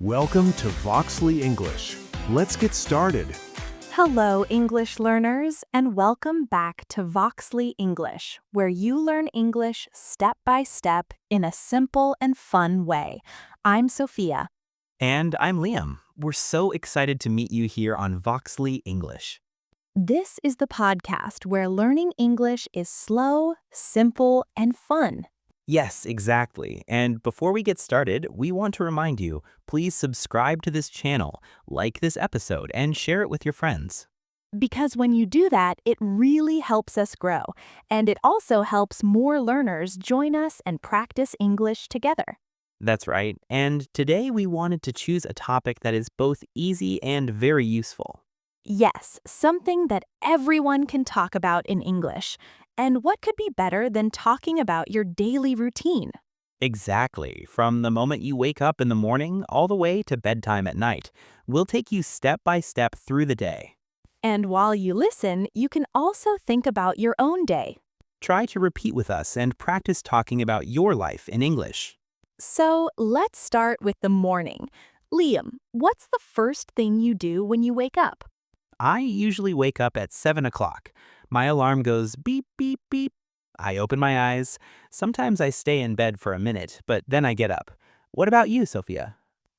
Welcome to Voxly English. Let's get started. Hello, English learners, and welcome back to Voxly English, where you learn English step by step in a simple and fun way. I'm Sophia. And I'm Liam. We're so excited to meet you here on Voxly English. This is the podcast where learning English is slow, simple, and fun. Yes, exactly. And before we get started, we want to remind you, please subscribe to this channel, like this episode, and share it with your friends. Because when you do that, it really helps us grow, and it also helps more learners join us and practice English together. That's right. And today we wanted to choose a topic that is both easy and very useful. Yes, something that everyone can talk about in English. And what could be better than talking about your daily routine? Exactly. From the moment you wake up in the morning all the way to bedtime at night, we'll take you step by step through the day. And while you listen, you can also think about your own day. Try to repeat with us and practice talking about your life in English. So let's start with the morning. Liam, what's the first thing you do when you wake up? I usually wake up at 7 o'clock. My alarm goes beep, beep, beep. I open my eyes. Sometimes I stay in bed for a minute, but then I get up. What about you, Sophia?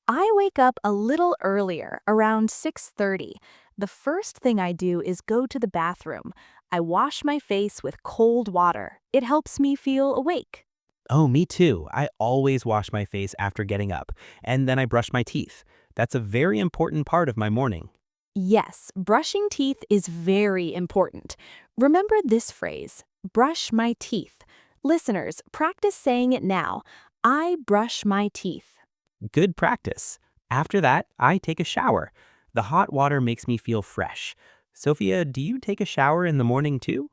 I wake up a little earlier, around 6:30. The first thing I do is go to the bathroom. I wash my face with cold water. It helps me feel awake. Oh, me too. I always wash my face after getting up, and then I brush my teeth. That's a very important part of my morning. Yes, brushing teeth is very important. Remember this phrase, brush my teeth. Listeners, practice saying it now. I brush my teeth. Good practice. After that, I take a shower. The hot water makes me feel fresh. Sophia, do you take a shower in the morning too?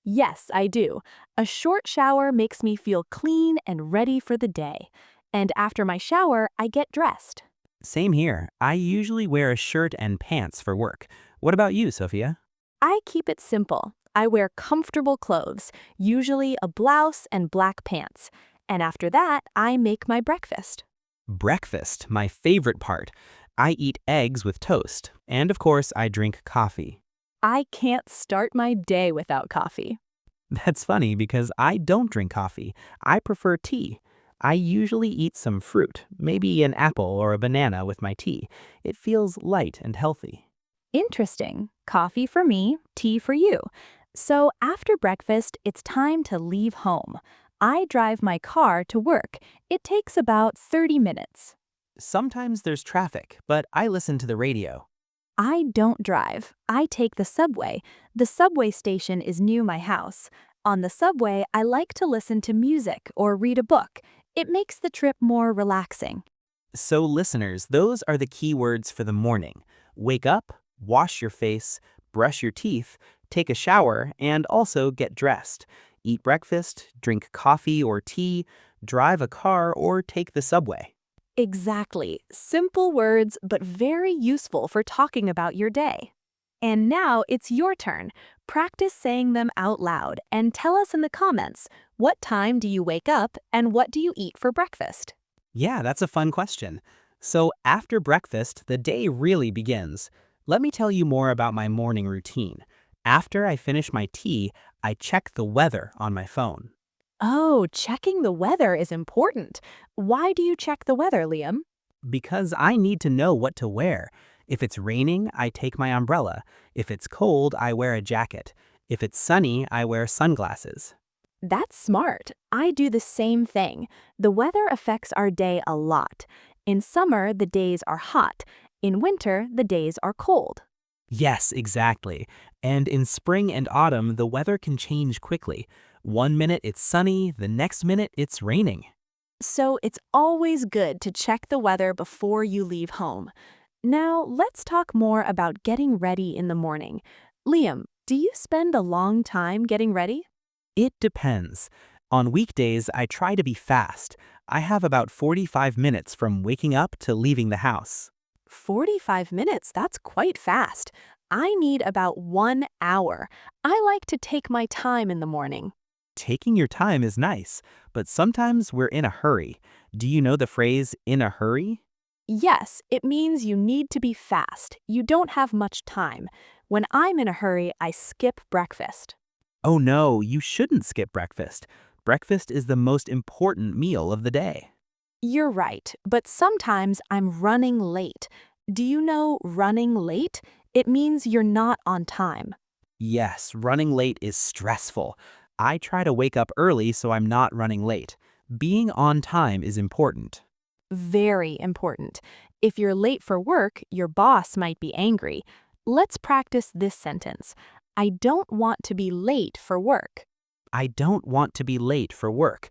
Yes, I do. A short shower makes me feel clean and ready for the day. And after my shower, I get dressed. Same here. I usually wear a shirt and pants for work. What about you, Sophia? I keep it simple. I wear comfortable clothes, usually a blouse and black pants. And after that, I make my breakfast. Breakfast, my favorite part. I eat eggs with toast. And of course, I drink coffee. I can't start my day without coffee. That's funny because I don't drink coffee. I prefer tea. I usually eat some fruit, maybe an apple or a banana with my tea. It feels light and healthy. Interesting. Coffee for me, tea for you. So after breakfast, it's time to leave home. I drive my car to work. It takes about 30 minutes. Sometimes there's traffic, but I listen to the radio. I don't drive. I take the subway. The subway station is near my house. On the subway, I like to listen to music or read a book. It makes the trip more relaxing. So listeners, those are the key words for the morning. Wake up, wash your face, brush your teeth, take a shower, and also get dressed. Eat breakfast, drink coffee or tea, drive a car, or take the subway. Exactly. Simple words, but very useful for talking about your day. And now it's your turn. Practice saying them out loud and tell us in the comments, what time do you wake up and what do you eat for breakfast? Yeah, that's a fun question. So after breakfast, the day really begins. Let me tell you more about my morning routine. After I finish my tea, I check the weather on my phone. Oh, checking the weather is important. Why do you check the weather, Liam? Because I need to know what to wear. If it's raining, I take my umbrella. If it's cold, I wear a jacket. If it's sunny, I wear sunglasses. That's smart. I do the same thing. The weather affects our day a lot. In summer, the days are hot. In winter, the days are cold. Yes, exactly. And in spring and autumn, the weather can change quickly. One minute it's sunny, the next minute it's raining. So it's always good to check the weather before you leave home. Now, let's talk more about getting ready in the morning. Liam, do you spend a long time getting ready? It depends. On weekdays, I try to be fast. I have about 45 minutes from waking up to leaving the house. 45 minutes, that's quite fast. I need about 1 hour. I like to take my time in the morning. Taking your time is nice, but sometimes we're in a hurry. Do you know the phrase, in a hurry? Yes, it means you need to be fast. You don't have much time. When I'm in a hurry, I skip breakfast. Oh no, you shouldn't skip breakfast. Breakfast is the most important meal of the day. You're right, but sometimes I'm running late. Do you know running late? It means you're not on time. Yes, running late is stressful. I try to wake up early so I'm not running late. Being on time is important. Very important. If you're late for work, your boss might be angry. Let's practice this sentence. I don't want to be late for work. I don't want to be late for work.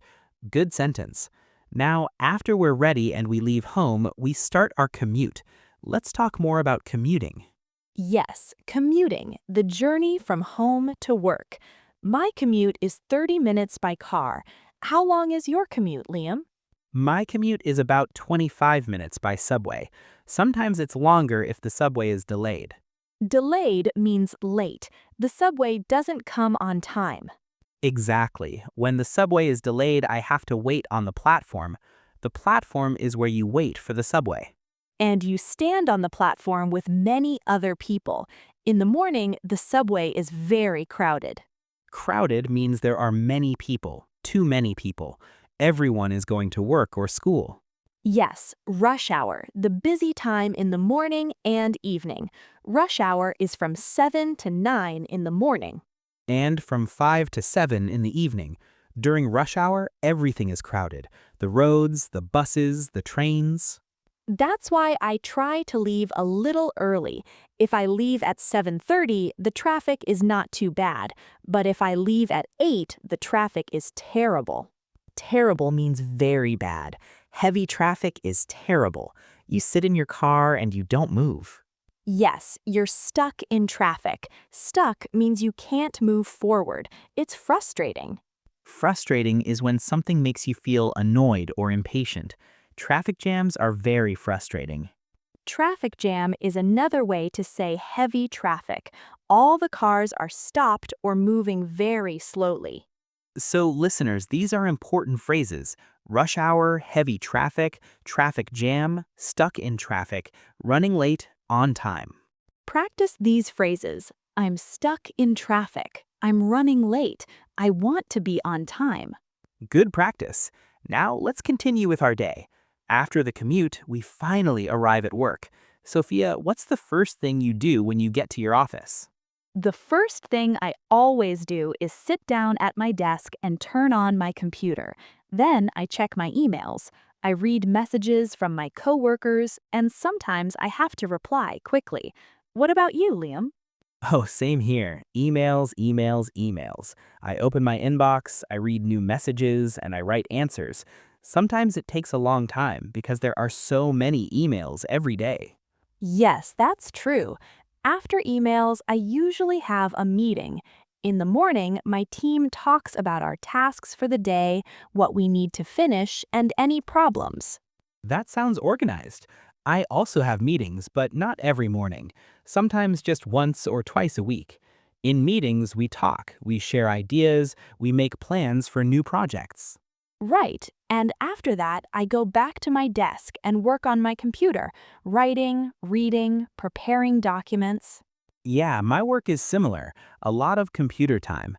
Good sentence. Now, after we're ready and we leave home, we start our commute. Let's talk more about commuting. Yes, commuting, the journey from home to work. My commute is 30 minutes by car. How long is your commute, Liam? My commute is about 25 minutes by subway. Sometimes it's longer if the subway is delayed. Delayed means late. The subway doesn't come on time. Exactly. When the subway is delayed, I have to wait on the platform. The platform is where you wait for the subway. And you stand on the platform with many other people. In the morning, the subway is very crowded. Crowded means there are many people, too many people. Everyone is going to work or school. Yes, rush hour, the busy time in the morning and evening. Rush hour is from 7 to 9 in the morning. And from 5 to 7 in the evening. During rush hour, everything is crowded. The roads, the buses, the trains. That's why I try to leave a little early. If I leave at 7:30, the traffic is not too bad. But if I leave at 8, the traffic is terrible. Terrible means very bad. Heavy traffic is terrible. You sit in your car and you don't move. Yes, you're stuck in traffic. Stuck means you can't move forward. It's frustrating. Frustrating is when something makes you feel annoyed or impatient. Traffic jams are very frustrating. Traffic jam is another way to say heavy traffic. All the cars are stopped or moving very slowly. So, listeners, these are important phrases. Rush hour, heavy traffic, traffic jam, stuck in traffic, running late, on time. Practice these phrases. I'm stuck in traffic. I'm running late. I want to be on time. Good practice. Now, let's continue with our day. After the commute, we finally arrive at work. Sophia, what's the first thing you do when you get to your office? The first thing I always do is sit down at my desk and turn on my computer. Then I check my emails. I read messages from my coworkers, and sometimes I have to reply quickly. What about you, Liam? Oh, same here. Emails, emails, emails. I open my inbox, I read new messages, and I write answers. Sometimes it takes a long time because there are so many emails every day. Yes, that's true. After emails, I usually have a meeting. In the morning, my team talks about our tasks for the day, what we need to finish, and any problems. That sounds organized. I also have meetings, but not every morning. Sometimes just once or twice a week. In meetings, we talk, we share ideas, we make plans for new projects. Right, and after that, I go back to my desk and work on my computer, writing, reading, preparing documents. Yeah, my work is similar. A lot of computer time.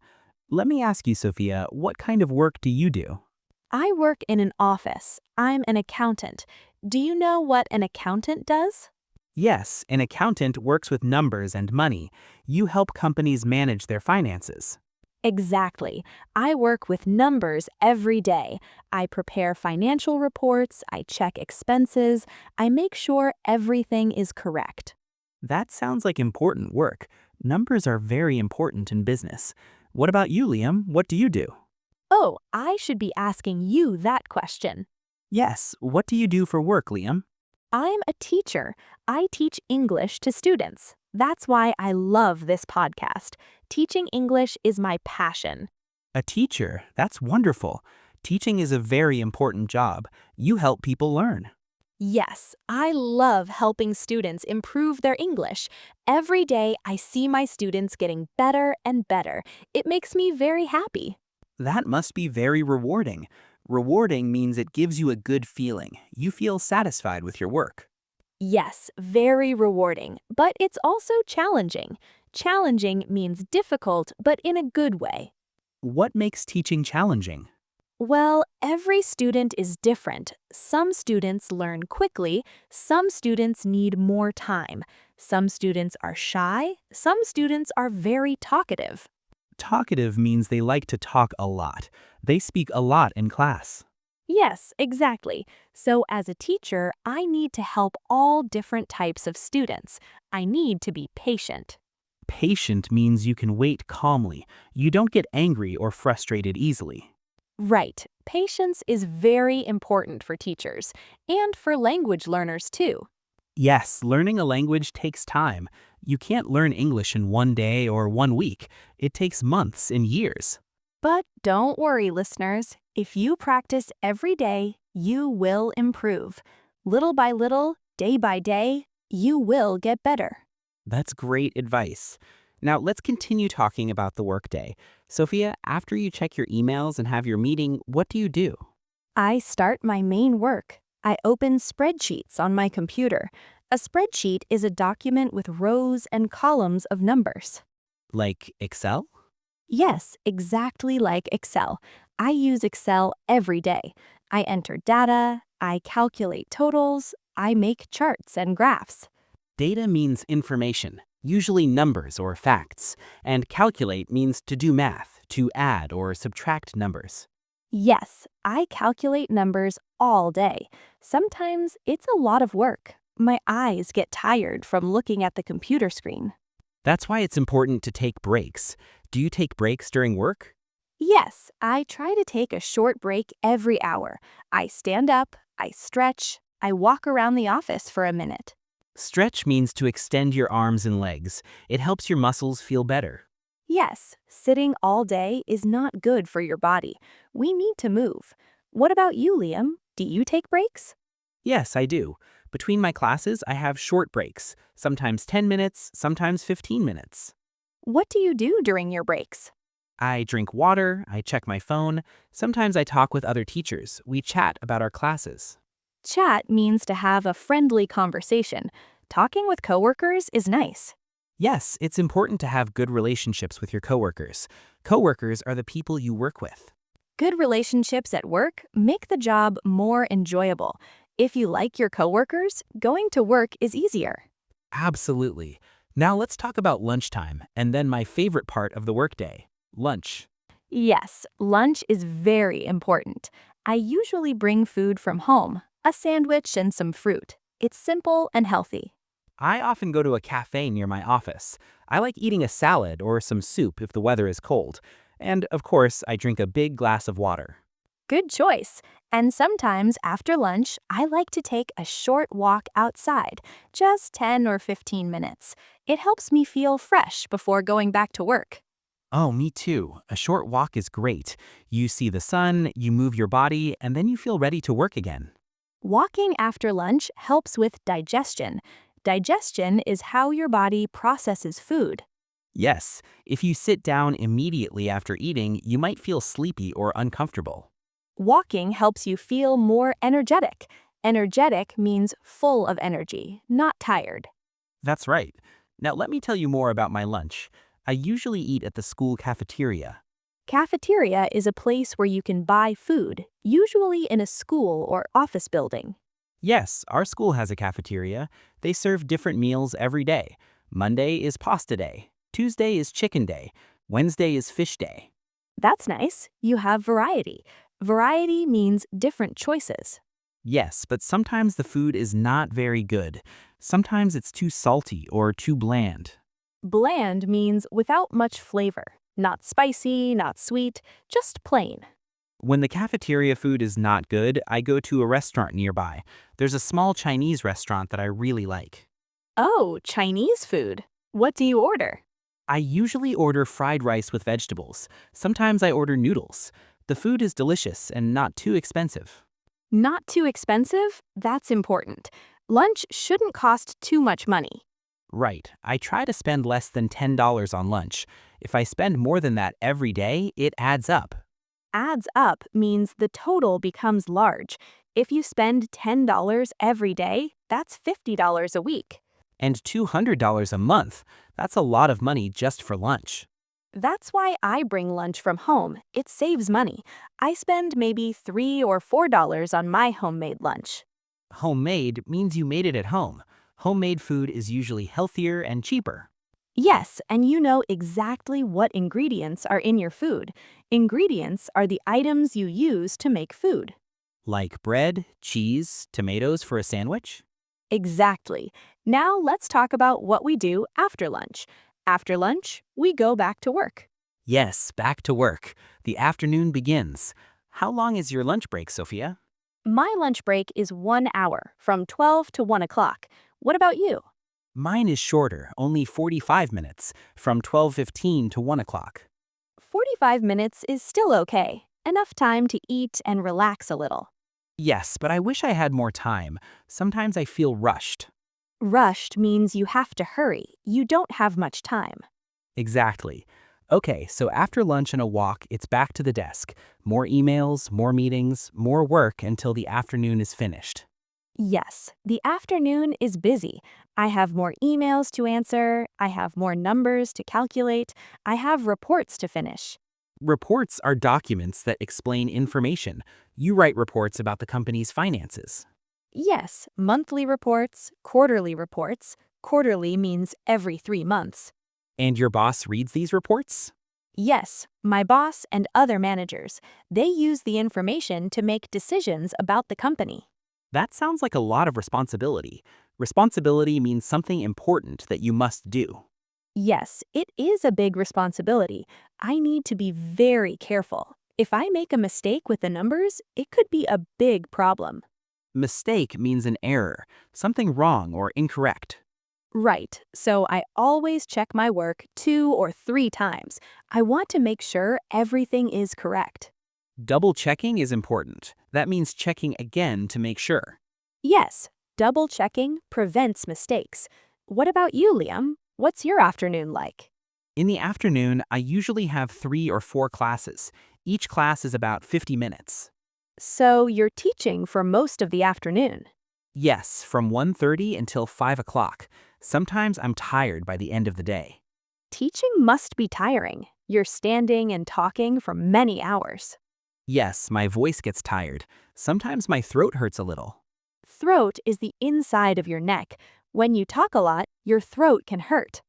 Let me ask you, Sophia, what kind of work do you do? I work in an office. I'm an accountant. Do you know what an accountant does? Yes, an accountant works with numbers and money. You help companies manage their finances. Exactly. I work with numbers every day. I prepare financial reports, I check expenses, I make sure everything is correct. That sounds like important work. Numbers are very important in business. What about you, Liam? What do you do? Oh, I should be asking you that question. Yes, what do you do for work, Liam? I'm a teacher. I teach English to students. That's why I love this podcast. Teaching English is my passion. A teacher. That's wonderful. Teaching is a very important job. You help people learn. Yes, I love helping students improve their English. Every day I see my students getting better and better. It makes me very happy. That must be very rewarding. Rewarding means it gives you a good feeling. You feel satisfied with your work. Yes, very rewarding, but it's also challenging. Challenging means difficult, but in a good way. What makes teaching challenging? Well, every student is different. Some students learn quickly, some students need more time. Some students are shy, some students are very talkative. Talkative means they like to talk a lot. They speak a lot in class. Yes, exactly. So as a teacher, I need to help all different types of students. I need to be patient. Patient means you can wait calmly. You don't get angry or frustrated easily. Right. Patience is very important for teachers and for language learners too. Yes, learning a language takes time. You can't learn English in one day or one week. It takes months and years. But don't worry, listeners. If you practice every day, you will improve. Little by little, day by day, you will get better. That's great advice. Now, let's continue talking about the workday. Sophia, after you check your emails and have your meeting, what do you do? I start my main work. I open spreadsheets on my computer. A spreadsheet is a document with rows and columns of numbers. Like Excel? Yes, exactly like Excel. I use Excel every day. I enter data, I calculate totals, I make charts and graphs. Data means information, usually numbers or facts, and calculate means to do math, to add or subtract numbers. Yes, I calculate numbers all day. Sometimes it's a lot of work. My eyes get tired from looking at the computer screen. That's why it's important to take breaks. Do you take breaks during work? Yes, I try to take a short break every hour. I stand up, I stretch, I walk around the office for a minute. Stretch means to extend your arms and legs. It helps your muscles feel better. Yes, sitting all day is not good for your body. We need to move. What about you, Liam? Do you take breaks? Yes, I do. Between my classes, I have short breaks, sometimes 10 minutes, sometimes 15 minutes. What do you do during your breaks? I drink water, I check my phone, sometimes I talk with other teachers. We chat about our classes. Chat means to have a friendly conversation. Talking with coworkers is nice. Yes, it's important to have good relationships with your coworkers. Coworkers are the people you work with. Good relationships at work make the job more enjoyable. If you like your coworkers, going to work is easier. Absolutely. Now let's talk about lunchtime, and then my favorite part of the workday, lunch. Yes, lunch is very important. I usually bring food from home, a sandwich and some fruit. It's simple and healthy. I often go to a cafe near my office. I like eating a salad or some soup if the weather is cold. And, of course, I drink a big glass of water. Good choice. And sometimes after lunch, I like to take a short walk outside, just 10 or 15 minutes. It helps me feel fresh before going back to work. Oh, me too. A short walk is great. You see the sun, you move your body, and then you feel ready to work again. Walking after lunch helps with digestion. Digestion is how your body processes food. Yes, if you sit down immediately after eating, you might feel sleepy or uncomfortable. Walking helps you feel more energetic. Energetic means full of energy, not tired. That's right. Now let me tell you more about my lunch. I usually eat at the school cafeteria. Cafeteria is a place where you can buy food, usually in a school or office building. Yes, our school has a cafeteria. They serve different meals every day. Monday is pasta day. Tuesday is chicken day. Wednesday is fish day. That's nice. You have variety. Variety means different choices. Yes, but sometimes the food is not very good. Sometimes it's too salty or too bland. Bland means without much flavor. Not spicy, not sweet, just plain. When the cafeteria food is not good, I go to a restaurant nearby. There's a small Chinese restaurant that I really like. Oh, Chinese food. What do you order? I usually order fried rice with vegetables. Sometimes I order noodles. The food is delicious and not too expensive. Not too expensive? That's important. Lunch shouldn't cost too much money. Right, I try to spend less than $10 on lunch. If I spend more than that every day, it adds up. adds up means the total becomes large. If you spend $10 every day, that's $50 a week. And $200 a month. That's a lot of money just for lunch. That's why I bring lunch from home. It saves money. I spend maybe $3 or $4 on my homemade lunch. Homemade means you made it at home. Homemade food is usually healthier and cheaper. Yes, and you know exactly what ingredients are in your food. Ingredients are the items you use to make food. Like bread, cheese, tomatoes for a sandwich? Exactly. Now let's talk about what we do after lunch. After lunch, we go back to work. Yes, back to work. The afternoon begins. How long is your lunch break, Sophia? My lunch break is 1 hour, from 12 to 1 o'clock. What about you? Mine is shorter, only 45 minutes, from 12:15 to 1 o'clock. 45 minutes is still okay. Enough time to eat and relax a little. Yes, but I wish I had more time. Sometimes I feel rushed. Rushed means you have to hurry. You don't have much time. Exactly. Okay, so after lunch and a walk, it's back to the desk. More emails, more meetings, more work until the afternoon is finished. Yes, the afternoon is busy. I have more emails to answer. I have more numbers to calculate. I have reports to finish. Reports are documents that explain information. You write reports about the company's finances. Yes, monthly reports, quarterly reports. Quarterly means every 3 months. And your boss reads these reports? Yes, my boss and other managers. They use the information to make decisions about the company. That sounds like a lot of responsibility. Responsibility means something important that you must do. Yes, it is a big responsibility. I need to be very careful. If I make a mistake with the numbers, it could be a big problem. Mistake means an error, something wrong or incorrect. Right, so I always check my work 2 or 3 times. I want to make sure everything is correct. Double checking is important. That means checking again to make sure. Yes, double checking prevents mistakes. What about you, Liam? What's your afternoon like? In the afternoon, I usually have 3 or 4 classes. Each class is about 50 minutes. So you're teaching for most of the afternoon. Yes, from 1:30 until 5 o'clock. Sometimes I'm tired by the end of the day. Teaching must be tiring. You're standing and talking for many hours. Yes, my voice gets tired. Sometimes my throat hurts a little. Throat is the inside of your neck. When you talk a lot, your throat can hurt.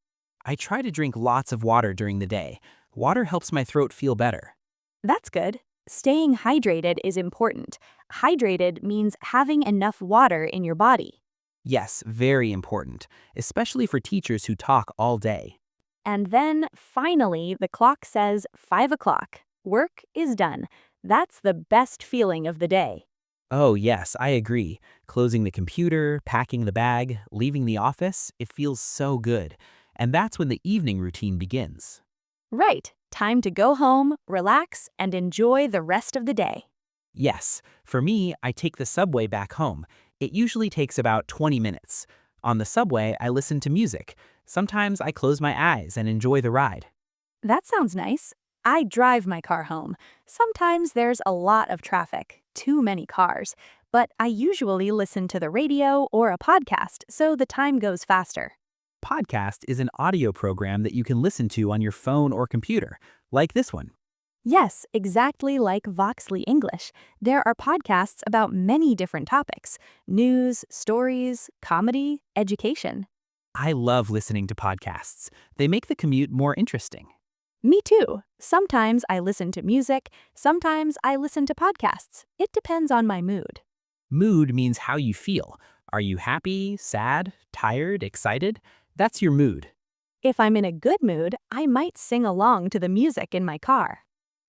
I try to drink lots of water during the day. Water helps my throat feel better. That's good. Staying hydrated is important. Hydrated means having enough water in your body. Yes, very important, especially for teachers who talk all day. And then, finally, the clock says 5 o'clock. Work is done. That's the best feeling of the day. Oh, yes, I agree. Closing the computer, packing the bag, leaving the office, it feels so good. And that's when the evening routine begins. Right, time to go home, relax, and enjoy the rest of the day. Yes, for me, I take the subway back home. It usually takes about 20 minutes. On the subway, I listen to music. Sometimes I close my eyes and enjoy the ride. That sounds nice. I drive my car home. Sometimes there's a lot of traffic, too many cars, but I usually listen to the radio or a podcast so the time goes faster. Podcast is an audio program that you can listen to on your phone or computer, like this one. Yes, exactly like Voxly English. There are podcasts about many different topics: news, stories, comedy, education. I love listening to podcasts. They make the commute more interesting. Me too. Sometimes I listen to music, sometimes I listen to podcasts. It depends on my mood. Mood means how you feel. Are you happy, sad, tired, excited? That's your mood. If I'm in a good mood, I might sing along to the music in my car.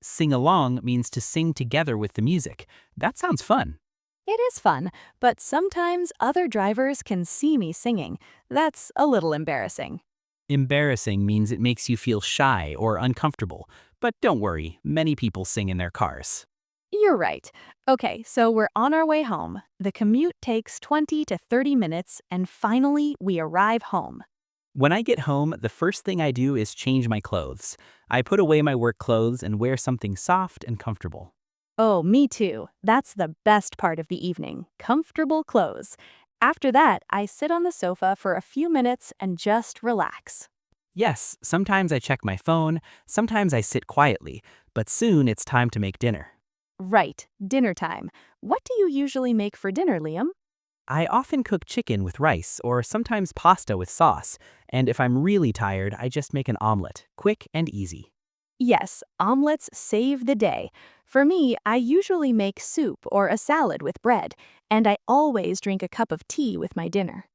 Sing along means to sing together with the music. That sounds fun. It is fun, but sometimes other drivers can see me singing. That's a little embarrassing. Embarrassing means it makes you feel shy or uncomfortable. But don't worry, many people sing in their cars. You're right. Okay, so we're on our way home. The commute takes 20 to 30 minutes, and finally we arrive home. When I get home, the first thing I do is change my clothes. I put away my work clothes and wear something soft and comfortable. Oh, me too. That's the best part of the evening, comfortable clothes. After that, I sit on the sofa for a few minutes and just relax. Yes, sometimes I check my phone, sometimes I sit quietly, but soon it's time to make dinner. Right, dinner time. What do you usually make for dinner, Liam? I often cook chicken with rice or sometimes pasta with sauce, and if I'm really tired, I just make an omelet, quick and easy. Yes, omelets save the day. For me, I usually make soup or a salad with bread, and I always drink a cup of tea with my dinner.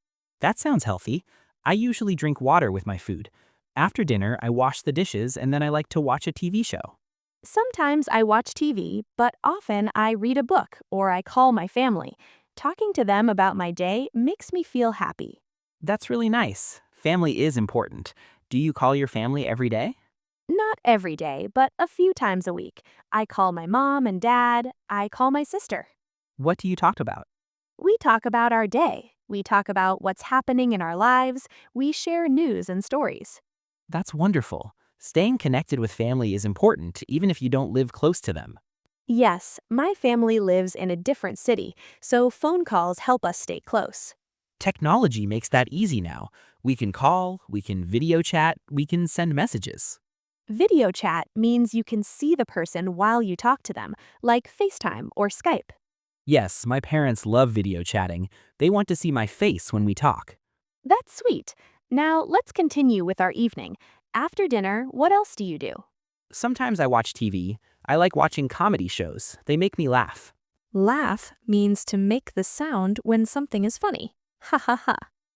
That sounds healthy. I usually drink water with my food. After dinner, I wash the dishes and then I like to watch a TV show. Sometimes I watch TV, but often I read a book or I call my family. Talking to them about my day makes me feel happy. That's really nice. Family is important. Do you call your family every day? Not every day, but a few times a week. I call my mom and dad. I call my sister. What do you talk about? We talk about our day. We talk about what's happening in our lives. We share news and stories. That's wonderful. Staying connected with family is important, even if you don't live close to them. Yes, my family lives in a different city, so phone calls help us stay close. Technology makes that easy now. We can call, we can video chat, we can send messages. Video chat means you can see the person while you talk to them, like FaceTime or Skype. Yes, my parents love video chatting. They want to see my face when we talk. That's sweet. Now, let's continue with our evening. After dinner, what else do you do? Sometimes I watch TV. I like watching comedy shows. They make me laugh. Laugh means to make the sound when something is funny. Ha ha ha.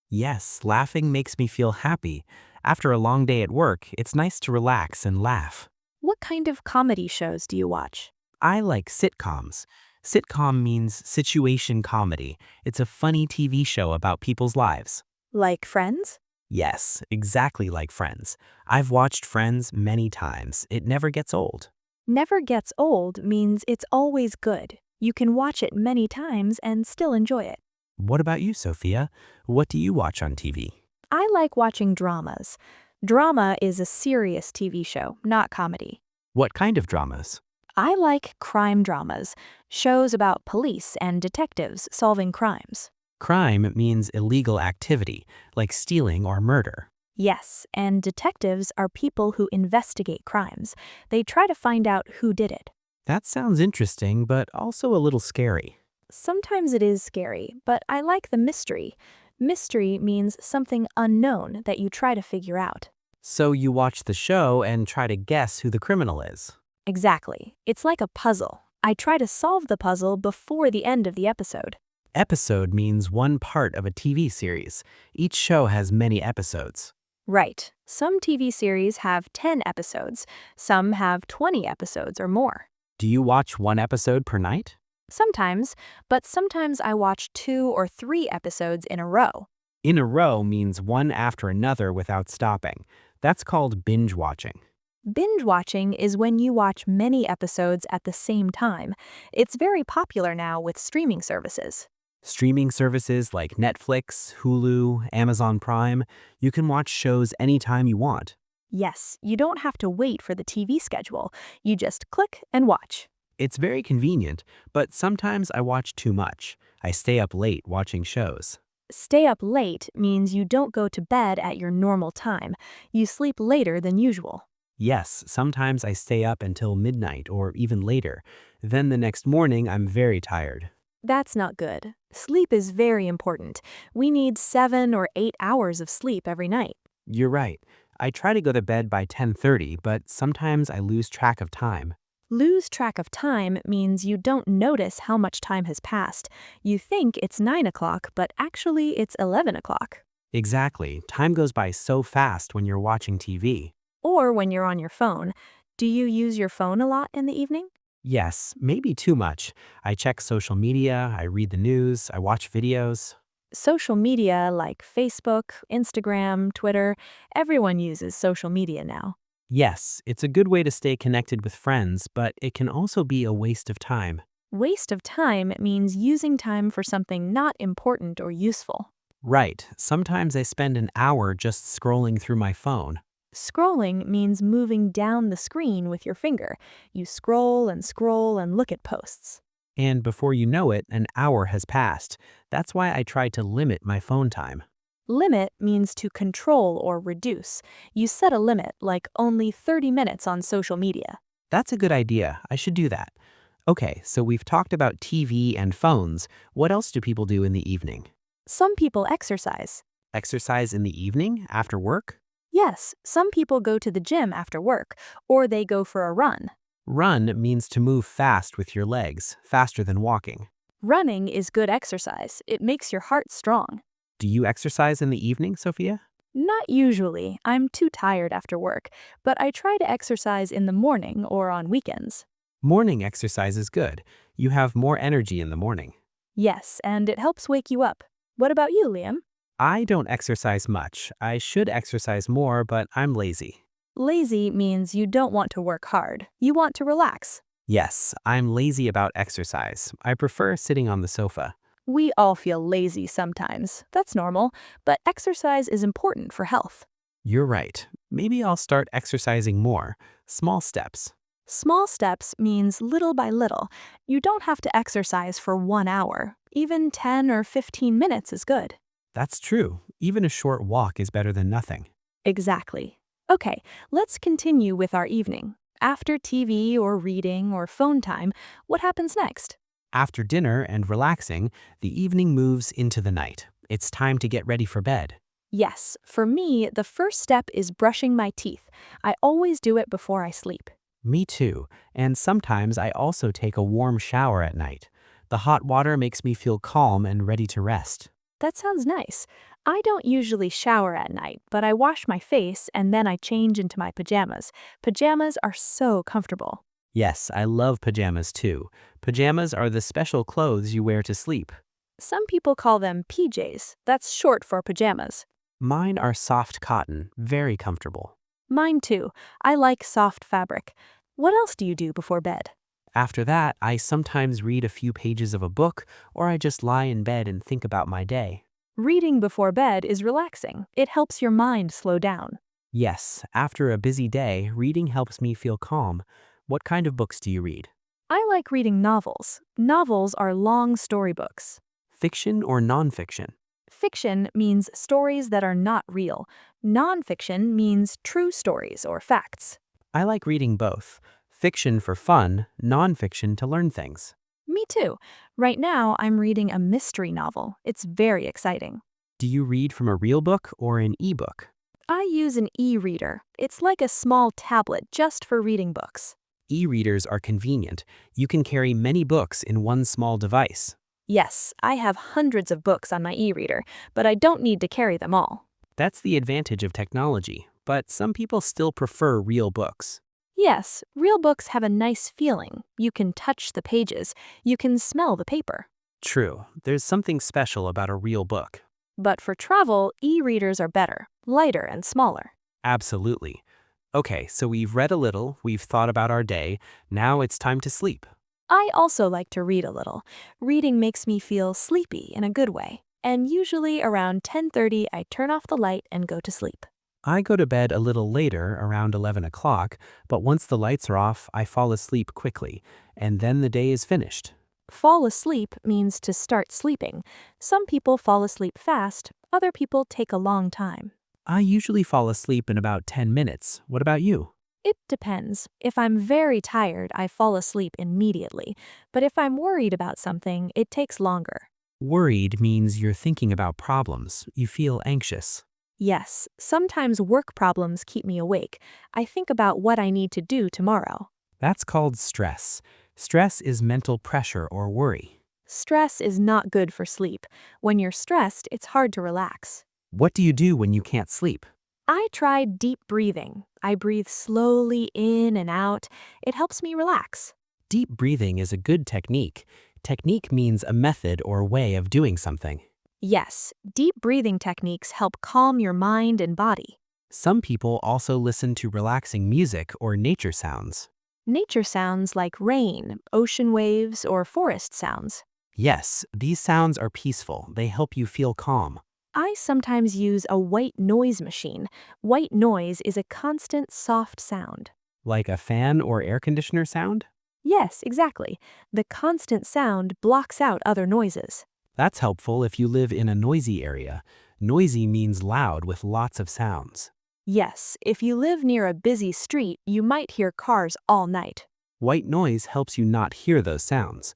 Yes, laughing makes me feel happy. After a long day at work, it's nice to relax and laugh. What kind of comedy shows do you watch? I like sitcoms. Sitcom means situation comedy. It's a funny TV show about people's lives. Like Friends? Yes, exactly like Friends. I've watched Friends many times. It never gets old. Never gets old means it's always good. You can watch it many times and still enjoy it. What about you, Sophia? What do you watch on TV? I like watching dramas. Drama is a serious TV show, not comedy. What kind of dramas? I like crime dramas, shows about police and detectives solving crimes. Crime means illegal activity, like stealing or murder. Yes, and detectives are people who investigate crimes. They try to find out who did it. That sounds interesting, but also a little scary. Sometimes it is scary, but I like the mystery. Mystery means something unknown that you try to figure out. So you watch the show and try to guess who the criminal is. Exactly. It's like a puzzle. I try to solve the puzzle before the end of the episode. Episode means one part of a TV series. Each show has many episodes. Right. Some TV series have 10 episodes. Some have 20 episodes or more. Do you watch one episode per night? Sometimes, but sometimes I watch 2 or 3 episodes in a row. In a row means one after another without stopping. That's called binge watching. Binge watching is when you watch many episodes at the same time. It's very popular now with streaming services. Streaming services like Netflix, Hulu, Amazon Prime, you can watch shows anytime you want. Yes, you don't have to wait for the TV schedule. You just click and watch. It's very convenient, but sometimes I watch too much. I stay up late watching shows. Stay up late means you don't go to bed at your normal time. You sleep later than usual. Yes, sometimes I stay up until midnight or even later. Then the next morning, I'm very tired. That's not good. Sleep is very important. We need 7 or 8 hours of sleep every night. You're right. I try to go to bed by 10:30, but sometimes I lose track of time. Lose track of time means you don't notice how much time has passed. You think it's 9 o'clock, but actually it's 11 o'clock. Exactly. Time goes by so fast when you're watching TV. Or when you're on your phone. Do you use your phone a lot in the evening? Yes, maybe too much. I check social media, I read the news, I watch videos. Social media like Facebook, Instagram, Twitter, everyone uses social media now. Yes, it's a good way to stay connected with friends, but it can also be a waste of time. Waste of time means using time for something not important or useful. Right, sometimes I spend an hour just scrolling through my phone. Scrolling means moving down the screen with your finger. You scroll and look at posts. And before you know it, an hour has passed. That's why I try to limit my phone time. Limit means to control or reduce. You set a limit, like only 30 minutes on social media. That's a good idea. I should do that. Okay, so we've talked about TV and phones. What else do people do in the evening? Some people exercise. Exercise in the evening after work? Yes, some people go to the gym after work, or they go for a run. Run means to move fast with your legs, faster than walking. Running is good exercise. It makes your heart strong. Do you exercise in the evening, Sophia? Not usually. I'm too tired after work, but I try to exercise in the morning or on weekends. Morning exercise is good. You have more energy in the morning. Yes, and it helps wake you up. What about you, Liam? I don't exercise much. I should exercise more, but I'm lazy. Lazy means you don't want to work hard. You want to relax. Yes, I'm lazy about exercise. I prefer sitting on the sofa. We all feel lazy sometimes. That's normal, but exercise is important for health. You're right. Maybe I'll start exercising more. Small steps. Small steps means little by little. You don't have to exercise for 1 hour. Even 10 or 15 minutes is good. That's true. Even a short walk is better than nothing. Exactly. Okay, let's continue with our evening. After TV or reading or phone time, what happens next? After dinner and relaxing, the evening moves into the night. It's time to get ready for bed. Yes, for me, the first step is brushing my teeth. I always do it before I sleep. Me too. And sometimes I also take a warm shower at night. The hot water makes me feel calm and ready to rest. That sounds nice. I don't usually shower at night, but I wash my face and then I change into my pajamas. Pajamas are so comfortable. Yes, I love pajamas too. Pajamas are the special clothes you wear to sleep. Some people call them PJs. That's short for pajamas. Mine are soft cotton, very comfortable. Mine too. I like soft fabric. What else do you do before bed? After that, I sometimes read a few pages of a book, or I just lie in bed and think about my day. Reading before bed is relaxing. It helps your mind slow down. Yes, after a busy day, reading helps me feel calm. What kind of books do you read? I like reading novels. Novels are long storybooks. Fiction or nonfiction? Fiction means stories that are not real. Nonfiction means true stories or facts. I like reading both. Fiction for fun, nonfiction to learn things. Me too. Right now, I'm reading a mystery novel. It's very exciting. Do you read from a real book or an e-book? I use an e-reader. It's like a small tablet just for reading books. E-readers are convenient. You can carry many books in one small device. Yes, I have hundreds of books on my e-reader, but I don't need to carry them all. That's the advantage of technology, but some people still prefer real books. Yes, real books have a nice feeling. You can touch the pages. You can smell the paper. True, there's something special about a real book. But for travel, e-readers are better, lighter and smaller. Absolutely. Okay, so we've read a little, we've thought about our day, now it's time to sleep. I also like to read a little. Reading makes me feel sleepy in a good way. And usually around 10:30, I turn off the light and go to sleep. I go to bed a little later, around 11 o'clock, but once the lights are off, I fall asleep quickly, and then the day is finished. Fall asleep means to start sleeping. Some people fall asleep fast, other people take a long time. I usually fall asleep in about 10 minutes. What about you? It depends. If I'm very tired, I fall asleep immediately. But if I'm worried about something, it takes longer. Worried means you're thinking about problems. You feel anxious. Yes, sometimes work problems keep me awake. I think about what I need to do tomorrow. That's called stress. Stress is mental pressure or worry. Stress is not good for sleep. When you're stressed, it's hard to relax. What do you do when you can't sleep? I tried deep breathing. I breathe slowly in and out. It helps me relax. Deep breathing is a good technique. Technique means a method or way of doing something. Yes, deep breathing techniques help calm your mind and body. Some people also listen to relaxing music or nature sounds. Nature sounds like rain, ocean waves, or forest sounds. Yes, these sounds are peaceful. They help you feel calm. I sometimes use a white noise machine. White noise is a constant soft sound. Like a fan or air conditioner sound? Yes, exactly. The constant sound blocks out other noises. That's helpful if you live in a noisy area. Noisy means loud with lots of sounds. Yes, if you live near a busy street, you might hear cars all night. White noise helps you not hear those sounds.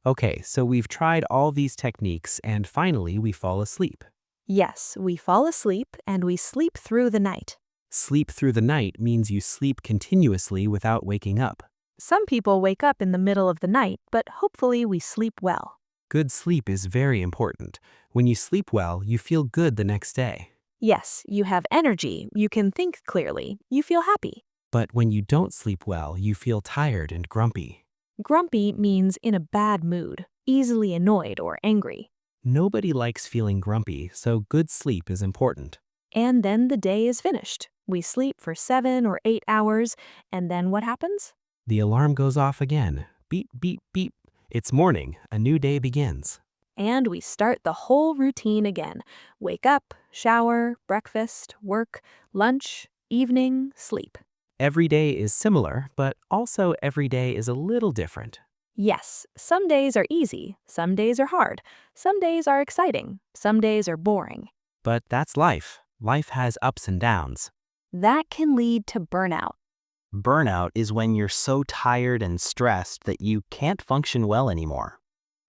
Okay, so we've tried all these techniques and finally we fall asleep. Yes, we fall asleep and we sleep through the night. Sleep through the night means you sleep continuously without waking up. Some people wake up in the middle of the night, but hopefully we sleep well. Good sleep is very important. When you sleep well, you feel good the next day. Yes, you have energy, you can think clearly, you feel happy. But when you don't sleep well, you feel tired and grumpy. Grumpy means in a bad mood, easily annoyed or angry. Nobody likes feeling grumpy, so good sleep is important. And then the day is finished. We sleep for 7 or 8 hours, and then what happens? The alarm goes off again. Beep, beep, beep. It's morning. A new day begins. And we start the whole routine again. Wake up, shower, breakfast, work, lunch, evening, sleep. Every day is similar, but also every day is a little different. Yes, some days are easy, some days are hard, some days are exciting, some days are boring. But that's life. Life has ups and downs. That can lead to burnout. Burnout is when you're so tired and stressed that you can't function well anymore.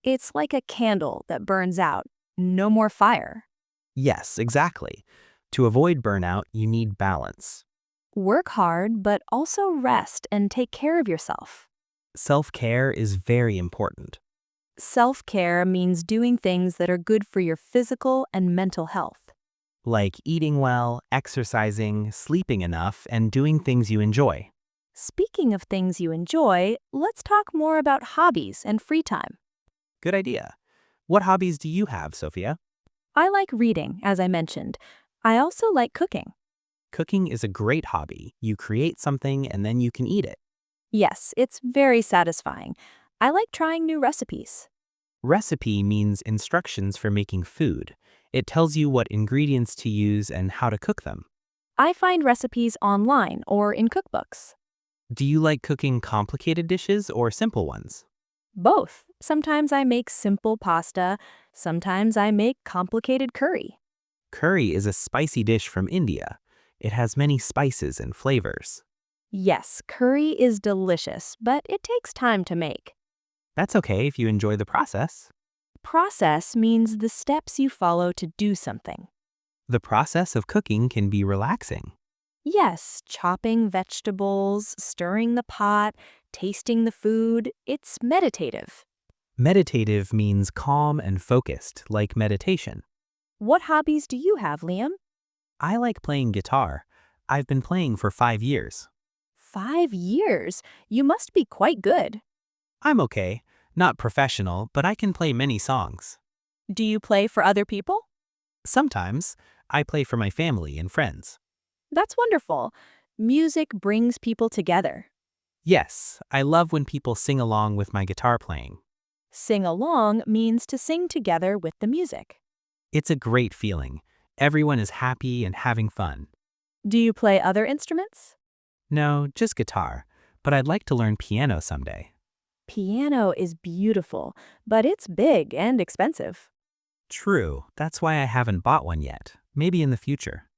It's like a candle that burns out. No more fire. Yes, exactly. To avoid burnout, you need balance. Work hard, but also rest and take care of yourself. Self-care is very important. Self-care means doing things that are good for your physical and mental health. Like eating well, exercising, sleeping enough, and doing things you enjoy. Speaking of things you enjoy, let's talk more about hobbies and free time. Good idea. What hobbies do you have, Sophia? I like reading, as I mentioned. I also like cooking. Cooking is a great hobby. You create something and then you can eat it. Yes, it's very satisfying. I like trying new recipes. Recipe means instructions for making food. It tells you what ingredients to use and how to cook them. I find recipes online or in cookbooks. Do you like cooking complicated dishes or simple ones? Both. Sometimes I make simple pasta, sometimes I make complicated curry. Curry is a spicy dish from India. It has many spices and flavors. Yes, curry is delicious, but it takes time to make. That's okay if you enjoy the process. Process means the steps you follow to do something. The process of cooking can be relaxing. Yes, chopping vegetables, stirring the pot, tasting the food, it's meditative. Meditative means calm and focused, like meditation. What hobbies do you have, Liam? I like playing guitar. I've been playing for 5 years. 5 years? You must be quite good. I'm okay. Not professional, but I can play many songs. Do you play for other people? Sometimes, I play for my family and friends. That's wonderful. Music brings people together. Yes, I love when people sing along with my guitar playing. Sing along means to sing together with the music. It's a great feeling. Everyone is happy and having fun. Do you play other instruments? No, just guitar, but I'd like to learn piano someday. Piano is beautiful, but it's big and expensive. True, that's why I haven't bought one yet. Maybe in the future.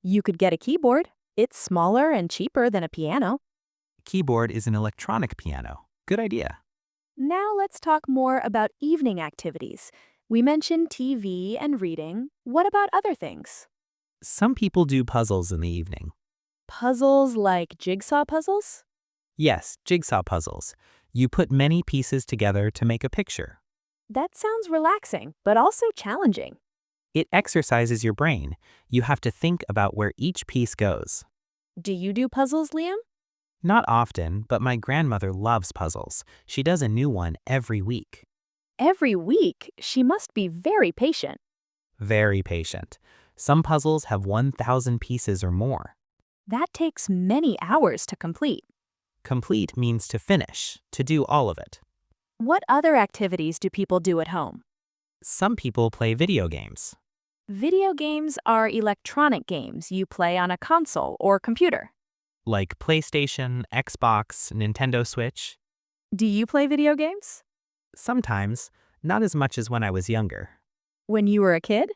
You could get a keyboard. It's smaller and cheaper than a piano. Keyboard is an electronic piano. Good idea. Now let's talk more about evening activities. We mentioned TV and reading. What about other things? Some people do puzzles in the evening. Puzzles like jigsaw puzzles? Yes, jigsaw puzzles. You put many pieces together to make a picture. That sounds relaxing, but also challenging. It exercises your brain. You have to think about where each piece goes. Do you do puzzles, Liam? Not often, but my grandmother loves puzzles. She does a new one every week. Every week? She must be very patient. Very patient. Some puzzles have 1,000 pieces or more. That takes many hours to complete. Complete means to finish, to do all of it. What other activities do people do at home? Some people play video games. Video games are electronic games you play on a console or computer. Like PlayStation, Xbox, Nintendo Switch. Do you play video games? Sometimes, not as much as when I was younger. When you were a kid?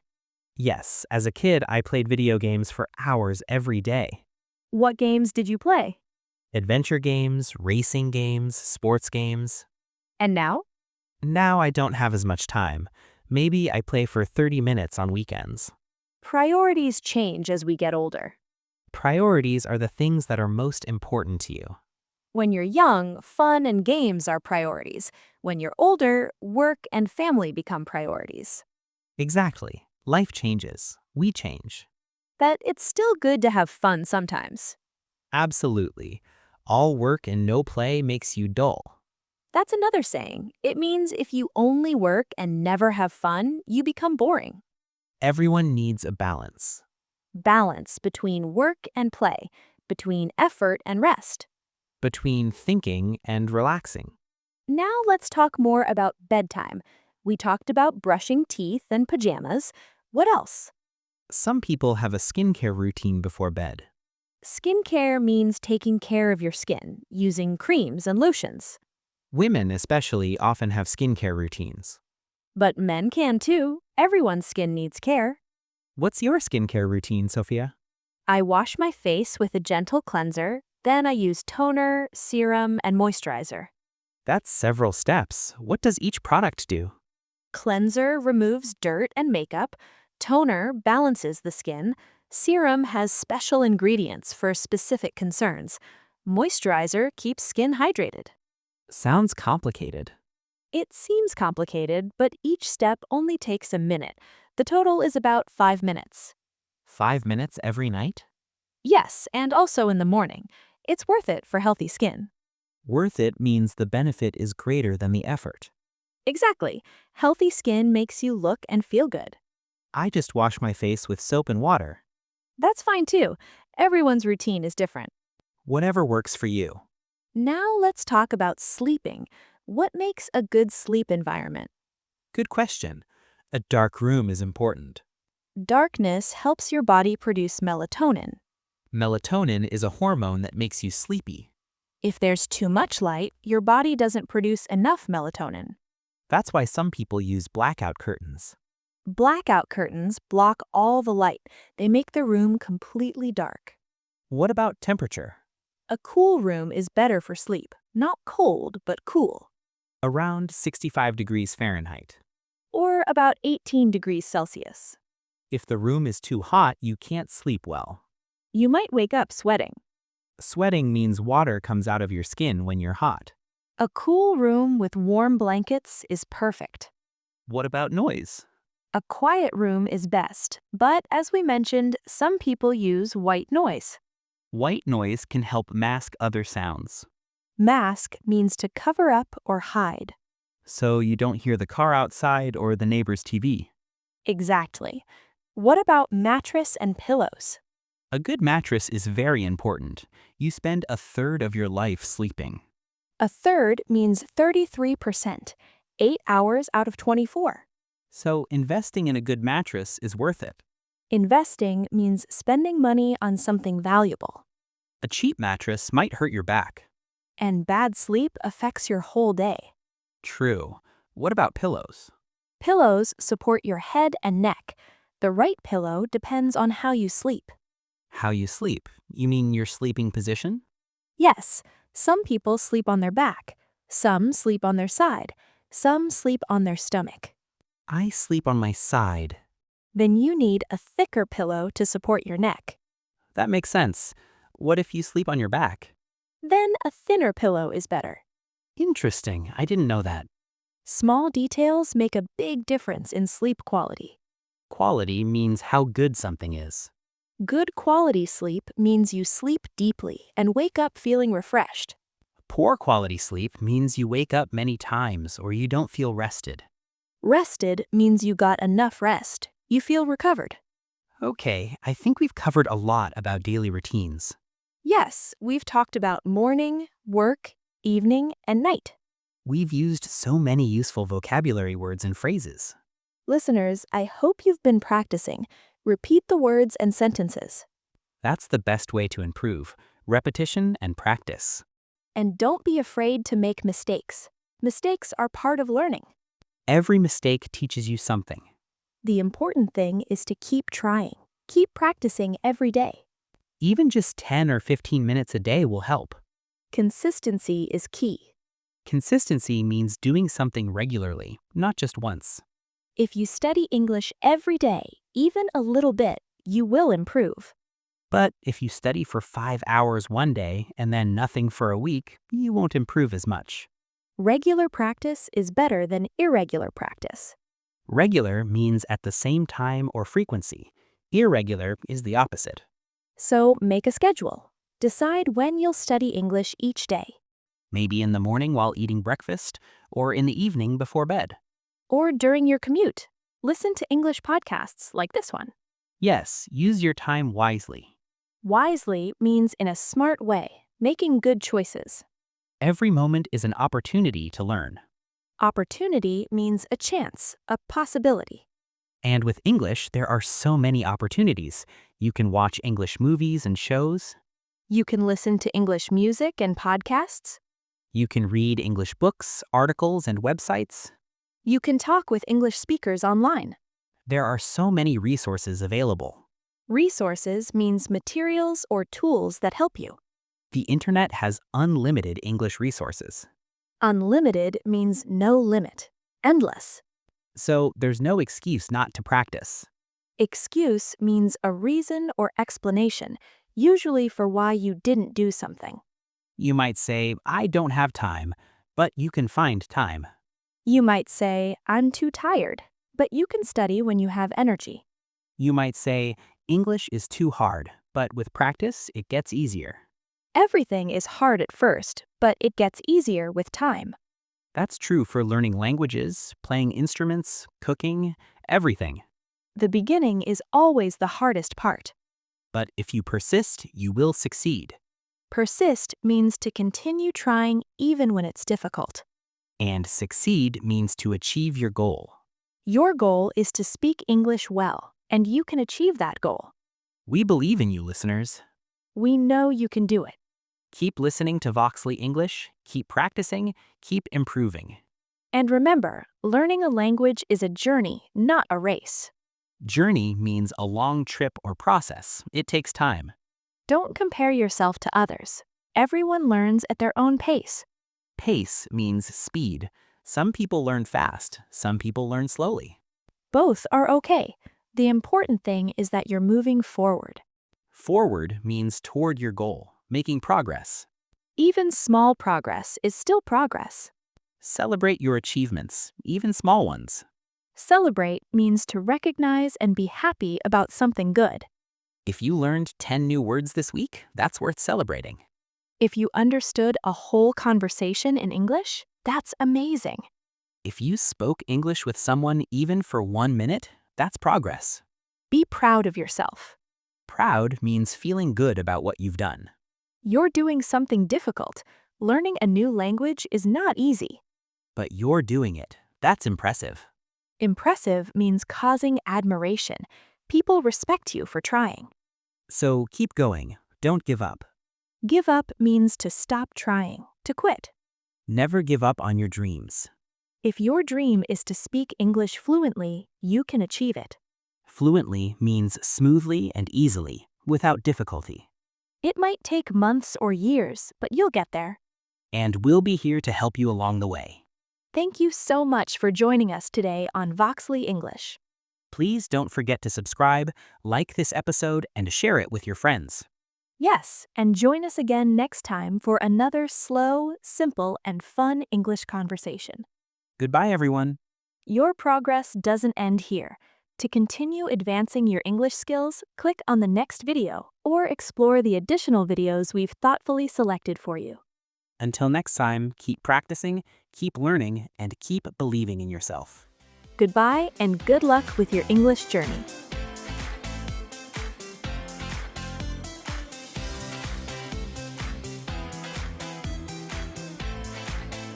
Yes, as a kid, I played video games for hours every day. What games did you play? Adventure games, racing games, sports games. And now? Now I don't have as much time. Maybe I play for 30 minutes on weekends. Priorities change as we get older. Priorities are the things that are most important to you. When you're young, fun and games are priorities. When you're older, work and family become priorities. Exactly. Life changes. We change. But it's still good to have fun sometimes. Absolutely. All work and no play makes you dull. That's another saying. It means if you only work and never have fun, you become boring. Everyone needs a balance. Balance between work and play, between effort and rest. Between thinking and relaxing. Now let's talk more about bedtime. We talked about brushing teeth and pajamas. What else? Some people have a skincare routine before bed. Skincare means taking care of your skin, using creams and lotions. Women especially often have skincare routines. But men can too. Everyone's skin needs care. What's your skincare routine, Sophia? I wash my face with a gentle cleanser, then I use toner, serum, and moisturizer. That's several steps. What does each product do? Cleanser removes dirt and makeup. Toner balances the skin. Serum has special ingredients for specific concerns. Moisturizer keeps skin hydrated. Sounds complicated. It seems complicated, but each step only takes a minute. The total is about 5 minutes. 5 minutes every night? Yes, and also in the morning. It's worth it for healthy skin. Worth it means the benefit is greater than the effort. Exactly. Healthy skin makes you look and feel good. I just wash my face with soap and water. That's fine too. Everyone's routine is different. Whatever works for you. Now let's talk about sleeping. What makes a good sleep environment? Good question. A dark room is important. Darkness helps your body produce melatonin. Melatonin is a hormone that makes you sleepy. If there's too much light, your body doesn't produce enough melatonin. That's why some people use blackout curtains. Blackout curtains block all the light. They make the room completely dark. What about temperature? A cool room is better for sleep. Not cold, but cool. Around 65 degrees Fahrenheit. Or about 18 degrees Celsius. If the room is too hot, you can't sleep well. You might wake up sweating. Sweating means water comes out of your skin when you're hot. A cool room with warm blankets is perfect. What about noise? A quiet room is best, but as we mentioned, some people use white noise. White noise can help mask other sounds. Mask means to cover up or hide. So you don't hear the car outside or the neighbor's TV. Exactly. What about mattress and pillows? A good mattress is very important. You spend a third of your life sleeping. A third means 33%, 8 hours out of 24. So investing in a good mattress is worth it. Investing means spending money on something valuable. A cheap mattress might hurt your back. And bad sleep affects your whole day. True. What about pillows? Pillows support your head and neck. The right pillow depends on how you sleep. How you sleep? You mean your sleeping position? Yes, some people sleep on their back. Some sleep on their side. Some sleep on their stomach. I sleep on my side. Then you need a thicker pillow to support your neck. That makes sense. What if you sleep on your back? Then a thinner pillow is better. Interesting. I didn't know that. Small details make a big difference in sleep quality. Quality means how good something is. Good quality sleep means you sleep deeply and wake up feeling refreshed. Poor quality sleep means you wake up many times or you don't feel rested. Rested means you got enough rest. You feel recovered. Okay, I think we've covered a lot about daily routines. Yes, we've talked about morning, work, evening, and night. We've used so many useful vocabulary words and phrases. Listeners, I hope you've been practicing. Repeat the words and sentences. That's the best way to improve. Repetition and practice. And don't be afraid to make mistakes. Mistakes are part of learning. Every mistake teaches you something. The important thing is to keep trying. Keep practicing every day. Even just 10 or 15 minutes a day will help. Consistency is key. Consistency means doing something regularly, not just once. If you study English every day, even a little bit, you will improve. But if you study for 5 hours one day and then nothing for a week, you won't improve as much. Regular practice is better than irregular practice. Regular means at the same time or frequency. Irregular is the opposite. So make a schedule. Decide when you'll study English each day. Maybe in the morning while eating breakfast, or in the evening before bed. Or during your commute. Listen to English podcasts like this one. Yes, use your time wisely. Wisely means in a smart way, making good choices. Every moment is an opportunity to learn. Opportunity means a chance, a possibility. And with English, there are so many opportunities. You can watch English movies and shows. You can listen to English music and podcasts. You can read English books, articles, and websites. You can talk with English speakers online. There are so many resources available. Resources means materials or tools that help you. The internet has unlimited English resources. Unlimited means no limit, endless. So there's no excuse not to practice. Excuse means a reason or explanation, usually for why you didn't do something. You might say, I don't have time, but you can find time. You might say, I'm too tired, but you can study when you have energy. You might say, English is too hard, but with practice, it gets easier. Everything is hard at first, but it gets easier with time. That's true for learning languages, playing instruments, cooking, everything. The beginning is always the hardest part. But if you persist, you will succeed. Persist means to continue trying even when it's difficult. And succeed means to achieve your goal. Your goal is to speak English well, and you can achieve that goal. We believe in you, listeners. We know you can do it. Keep listening to Voxly English, keep practicing, keep improving. And remember, learning a language is a journey, not a race. Journey means a long trip or process. It takes time. Don't compare yourself to others. Everyone learns at their own pace. Pace means speed. Some people learn fast, some people learn slowly. Both are okay. The important thing is that you're moving forward. Forward means toward your goal, making progress. Even small progress is still progress. Celebrate your achievements, even small ones. Celebrate means to recognize and be happy about something good. If you learned 10 new words this week, that's worth celebrating. If you understood a whole conversation in English, that's amazing. If you spoke English with someone even for 1 minute, that's progress. Be proud of yourself. Proud means feeling good about what you've done. You're doing something difficult. Learning a new language is not easy. But you're doing it. That's impressive. Impressive means causing admiration. People respect you for trying. So keep going. Don't give up. Give up means to stop trying, to quit. Never give up on your dreams. If your dream is to speak English fluently, you can achieve it. Fluently means smoothly and easily, without difficulty. It might take months or years, but you'll get there. And we'll be here to help you along the way. Thank you so much for joining us today on Voxly English. Please don't forget to subscribe, like this episode, and share it with your friends. Yes, and join us again next time for another slow, simple, and fun English conversation. Goodbye, everyone. Your progress doesn't end here. To continue advancing your English skills, click on the next video or explore the additional videos we've thoughtfully selected for you. Until next time, keep practicing, keep learning, and keep believing in yourself. Goodbye and good luck with your English journey.